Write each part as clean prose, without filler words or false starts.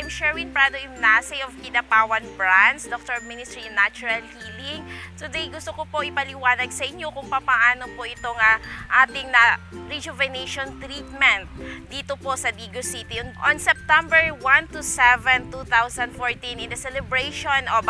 I'm Sherwin Prado Imnase of Kidapawan Brands, Doctor of Ministry in Natural Healing. Today, gusto ko po ipaliwanag sa inyo kung paano po itong ating rejuvenation treatment dito po sa Digos City. On September 1 to 7, 2014, in the celebration of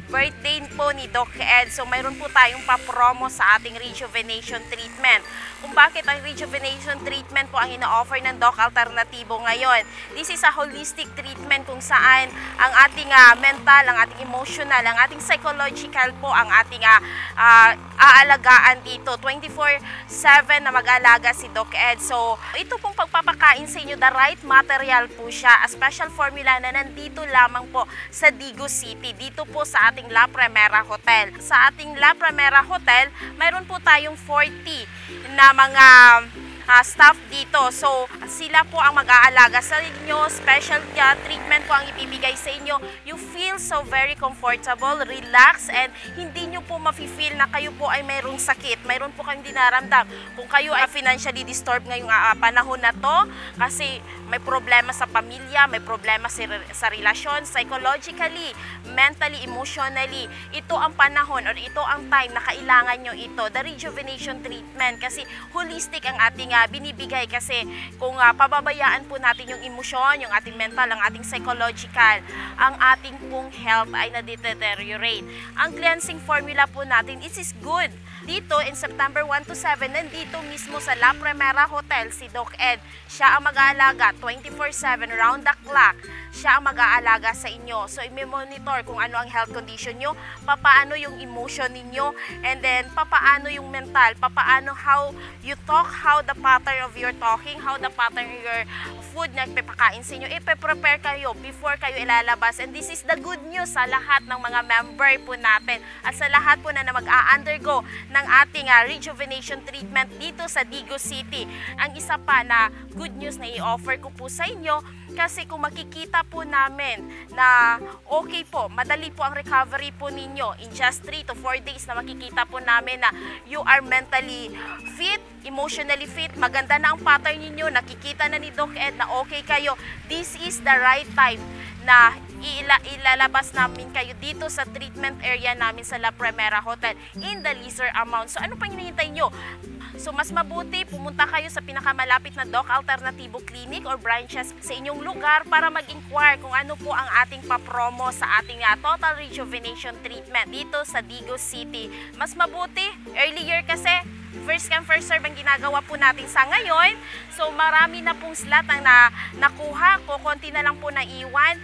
birthday po ni Doc Ed, so mayroon po tayong pa-promo sa ating rejuvenation treatment. Kung bakit ang rejuvenation treatment po ang ina-offer ng Doc Alternativo ngayon. This is a holistic treatment kung saan ang ating mental, ang ating emotional, ang ating psychological po ang ating aalagaan dito. 24/7 na mag-aalaga si Doc Ed. So, ito pong pagpapakain sa inyo, the right material po siya. A special formula na nandito lamang po sa Digos City, dito po sa ating La Primera Hotel. Sa ating La Primera Hotel, mayroon po tayong 40 na mga staff dito. So, sila po ang mag-aalaga sa inyo. Special treatment po ang ibibigay sa inyo. You feel so very comfortable, relax, and hindi nyo po mafe-feel na kayo po ay mayroong sakit. Mayroon po kayong dinaramdam. Kung kayo ay financially disturbed ngayong panahon na to, kasi may problema sa pamilya, may problema sa relasyon, psychologically, mentally, emotionally, ito ang panahon or ito ang time na kailangan nyo ito. The rejuvenation treatment, kasi holistic ang ating binibigay, kasi kung pababayaan po natin yung emosyon, yung ating mental, ang ating psychological, ang ating pong health ay na-deteriorate. Ang cleansing formula po natin, this is good. Dito, in September 1 to 7, nandito mismo sa La Primera Hotel, si Doc Ed. Siya ang mag-aalaga 24/7, round the clock. Siya ang mag-aalaga sa inyo. So, i-monitor kung ano ang health condition nyo, papaano yung emotion ninyo, and then papaano yung mental, papaano how you talk, how the pattern of your talking, how the pattern of your food na ipapakain sa inyo. Ipe-prepare kayo before kayo ilalabas. And this is the good news sa lahat ng mga member po natin at sa lahat po na mag-a-undergo ng ating rejuvenation treatment dito sa Digos City. Ang isa pa na good news na i-offer ko po sa inyo, kasi kung makikita po namin na okay po, madali po ang recovery po ninyo in just 3 to 4 days, na makikita po namin na you are mentally fit, emotionally fit, maganda na ang pattern ninyo, nakikita na ni Doc Ed na okay kayo, this is the right time na ilalabas namin kayo dito sa treatment area namin sa La Primera Hotel in the lesser amount. So, ano pang hinihintay nyo? So, mas mabuti pumunta kayo sa pinakamalapit na Doc Alternativo Clinic or branches sa inyong lugar para mag-inquire kung ano po ang ating papromo sa ating total rejuvenation treatment dito sa Digos City. Mas mabuti, earlier kasi, first come first serve ang ginagawa po natin sa ngayon. So, marami na pong slot ang nakuha ko, konti na lang po na iwan.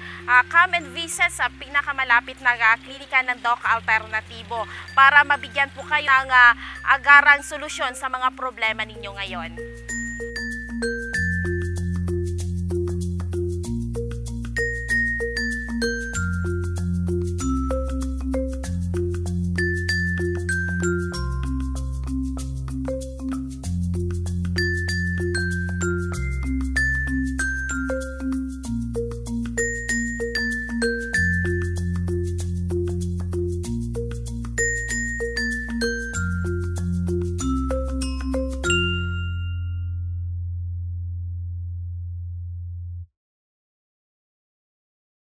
Come and visit sa pinakamalapit na klinika ng Doc Alternativo para mabigyan po kayo ng agarang solusyon sa mga problema ninyo ngayon.